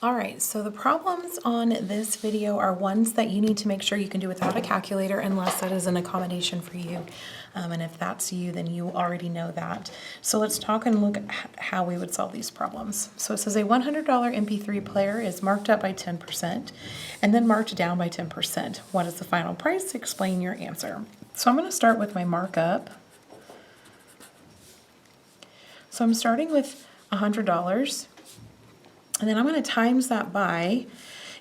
All right, so the problems on this video are ones that you need to make sure you can do without a calculator unless that is an accommodation for you. And if that's you, then you already know that. So let's talk and look at how we would solve these problems. So it says a $100 MP3 player is marked up by 10% and then marked down by 10%. What is the final price? Explain your answer. So I'm going to start with my markup. So I'm starting with $100. And then I'm going to times that by,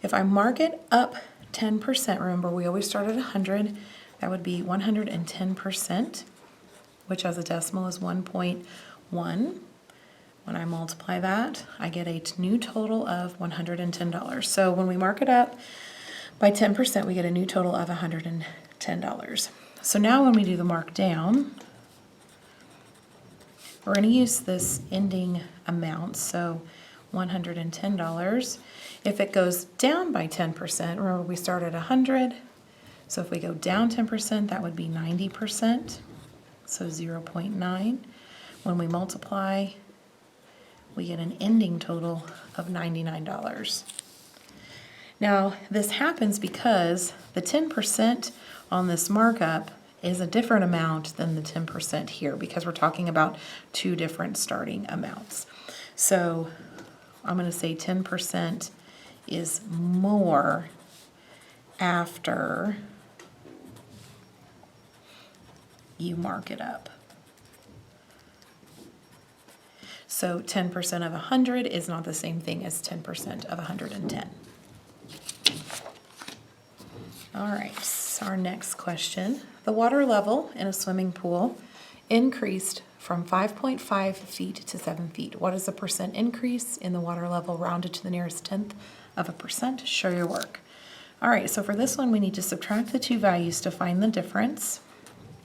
if I mark it up 10%, remember we always start at 100, that would be 110%, which as a decimal is 1.1. When I multiply that, I get a new total of $110. So when we mark it up by 10%, we get a new total of $110. So now when we do the mark down, we're going to use this ending amount, so $110. If it goes down by 10%, remember we start at 100, so if we go down 10%, that would be 90%, so 0.9. When we multiply, we get an ending total of $99. Now, this happens because the 10% on this markup is a different amount than the 10% here because we're talking about two different starting amounts. So I'm going to say 10% is more after you mark it up. So 10% of 100 is not the same thing as 10% of 110. All right, so our next question. The water level in a swimming pool increased from 5.5 feet to 7 feet. What is the percent increase in the water level rounded to the nearest tenth of a percent? Show your work. All right, so for this one, we need to subtract the two values to find the difference.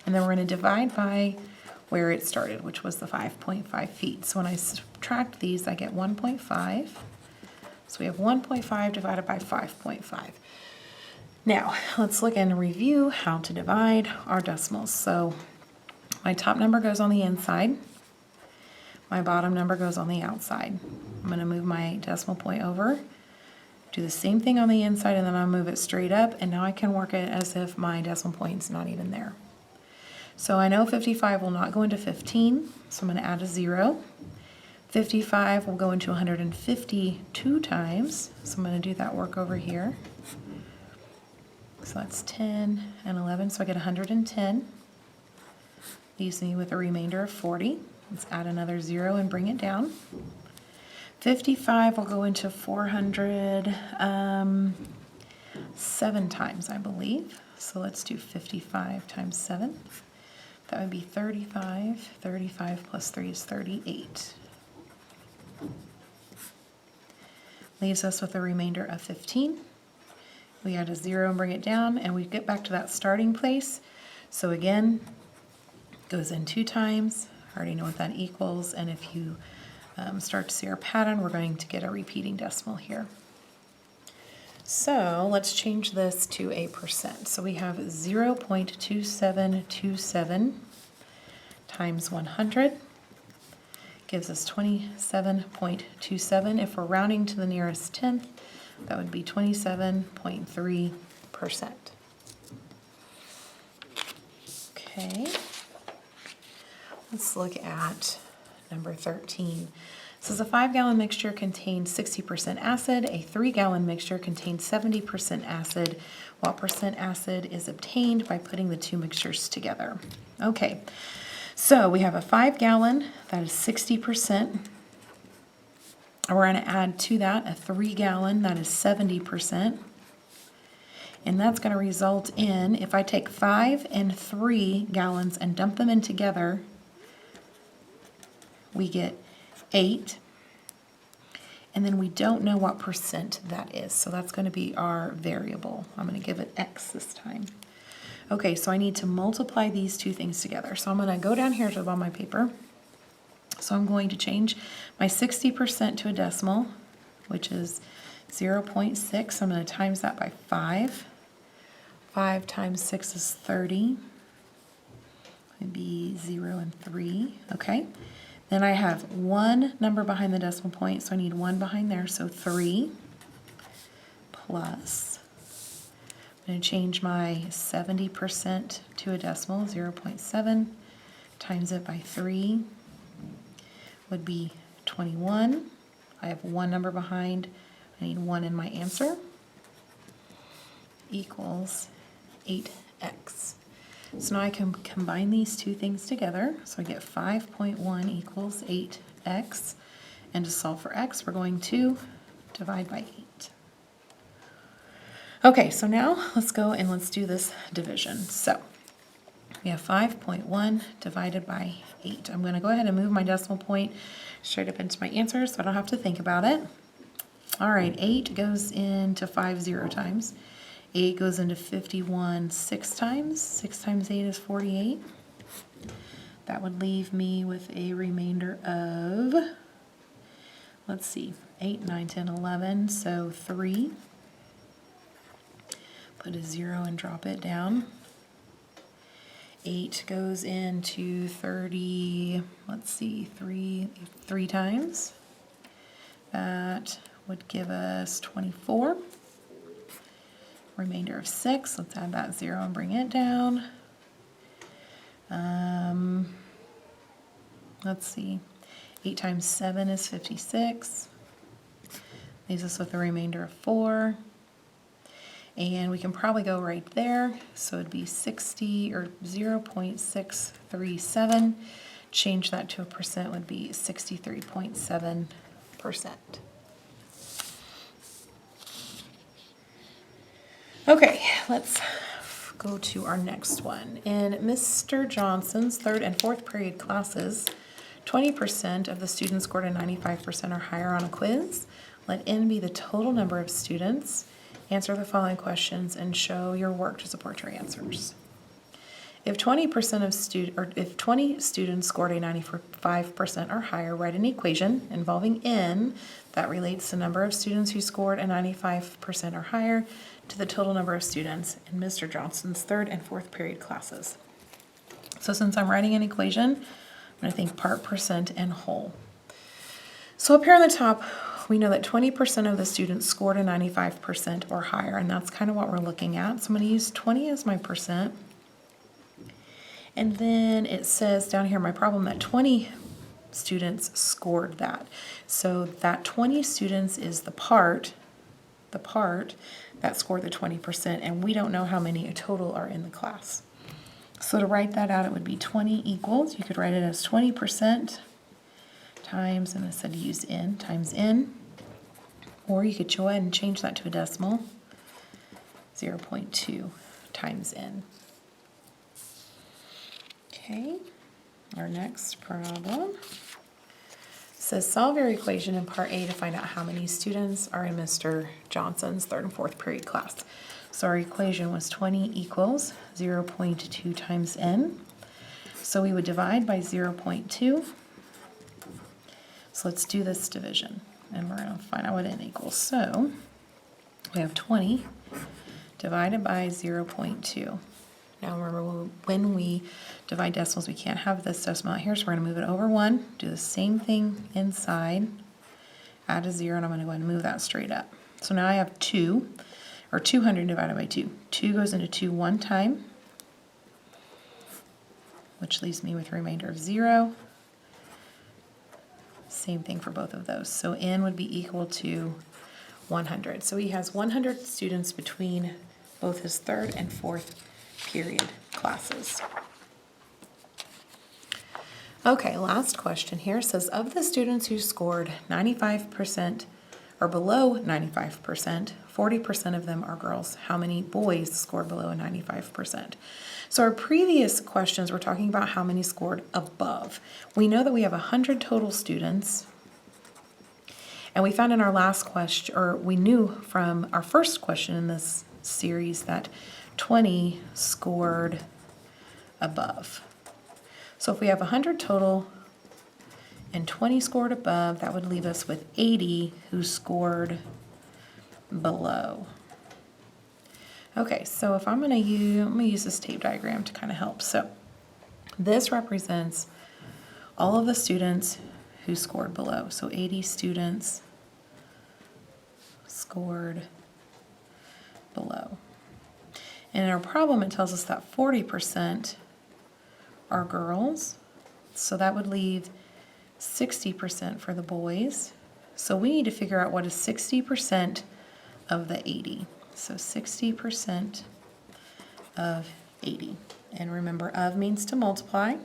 And then we're going to divide by where it started, which was the 5.5 feet. So when I subtract these, I get 1.5. So we have 1.5 divided by 5.5. Now, let's look and review how to divide our decimals. So my top number goes on the inside. My bottom number goes on the outside. I'm going to move my decimal point over, do the same thing on the inside, and then I'll move it straight up, and now I can work it as if my decimal point's not even there. So I know 55 will not go into 15, so I'm going to add a 0. 55 will go into 152 times, so I'm going to do that work over here. So that's 10 and 11, so I get 110. Leaves me with a remainder of 40. Let's add another 0 and bring it down. 55 will go into 407 times, I believe. So let's do 55 times 7. That would be 35. 35 plus 3 is 38. Leaves us with a remainder of 15. We add a 0 and bring it down, and we get back to that starting place. So again, goes in 2 times. I already know what that equals, and if you start to see our pattern, we're going to get a repeating decimal here. So let's change this to a percent. So we have 0.2727 times 100 gives us 27.27. If we're rounding to the nearest tenth, that would be 27.3%. Okay. Let's look at number 13. It says a 5-gallon mixture contains 60% acid. A 3-gallon mixture contains 70% acid. What percent acid is obtained by putting the two mixtures together? Okay, so we have a 5-gallon, that is 60%. We're going to add to that a 3-gallon, that is 70%. And that's going to result in, if I take 5 and 3 gallons and dump them in together, we get 8. And then we don't know what percent that is. So that's going to be our variable. I'm going to give it X this time. Okay, so I need to multiply these two things together. So I'm going to go down here to the bottom of my paper. So I'm going to change my 60% to a decimal, which is 0.6. I'm going to times that by 5. 5 times 6 is 30. It would be 0 and 3. Okay. Then I have one number behind the decimal point, so I need one behind there, so 3. plus, I'm going to change my 70% to a decimal, 0.7, times it by 3 would be 21. I have one number behind. I need 1 in my answer. Equals 8x. So now I can combine these two things together. So I get 5.1 equals 8x. And to solve for x, we're going to divide by 8. Okay, so now let's go and let's do this division. So we have 5.1 divided by 8. I'm going to go ahead and move my decimal point straight up into my answer so I don't have to think about it. All right, 8 goes into 5 0 times. 8 goes into 51 6 times. 6 times 8 is 48. That would leave me with a remainder of, let's see, 8, 9, 10, 11, so 3. Put a 0 and drop it down. 8 goes into 30, let's see, 3 times. That would give us 24. Remainder of 6, let's add that 0 and bring it down. Let's see, 8 times 7 is 56. Leaves us with a remainder of 4. And we can probably go right there. So it'd be 60 or 0.637. Change that to a percent would be 63.7%. Okay, let's go to our next one. In Mr. Johnson's third and fourth period classes, 20% of the students scored a 95% or higher on a quiz. Let N be the total number of students. Answer the following questions and show your work to support your answers. If 20% of if 20 students scored a 95% or higher, write an equation involving N that relates the number of students who scored a 95% or higher to the total number of students in Mr. Johnson's third and fourth period classes. So since I'm writing an equation, I'm going to think part, percent, and whole. So up here on the top, we know that 20% of the students scored a 95% or higher, and that's kind of what we're looking at. So I'm going to use 20 as my percent. And then it says down here in my problem that 20 students scored that. So that 20 students is the part that scored the 20%, and we don't know how many total are in the class. So to write that out, it would be 20 equals, you could write it as 20% times, and I said to use N, times N, or you could go ahead and change that to a decimal, 0.2 times N. Okay, our next problem says solve your equation in part A to find out how many students are in Mr. Johnson's third and fourth period class. So our equation was 20 equals 0.2 times N. So we would divide by 0.2. So let's do this division, and we're going to find out what N equals. So we have 20 divided by 0.2. Now remember, when we divide decimals, we can't have this decimal out here, so we're going to move it over 1, do the same thing inside, add a 0, and I'm going to go ahead and move that straight up. So now I have 2, or 200 divided by 2. 2 goes into 2 one time, which leaves me with a remainder of 0. Same thing for both of those. So N would be equal to 100. So he has 100 students between both his third and fourth period classes. Okay, last question here says, of the students who scored 95% or below 95%, 40% of them are girls. How many boys scored below a 95%? So our previous questions were talking about how many scored above. We know that we have 100 total students, and we found in our last question, or we knew from our first question in this series that 20 scored above. So if we have 100 total and 20 scored above, that would leave us with 80 who scored below. Okay, so if I'm going to use this tape diagram to kind of help. So this represents all of the students who scored below. So 80 students scored in our problem, it tells us that 40% are girls. So that would leave 60% for the boys. So we need to figure out what is 60% of the 80. So 60% of 80. And remember, of means to multiply.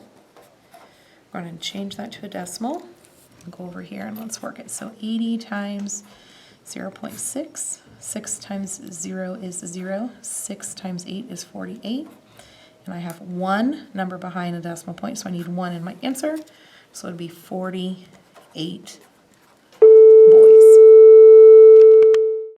We're going to change that to a decimal. Go over here and let's work it. So 80 times 0.6. 6 times 0 is 0. 6 times 8 is 48. And I have one number behind the decimal point, so I need 1 in my answer. So it would be 48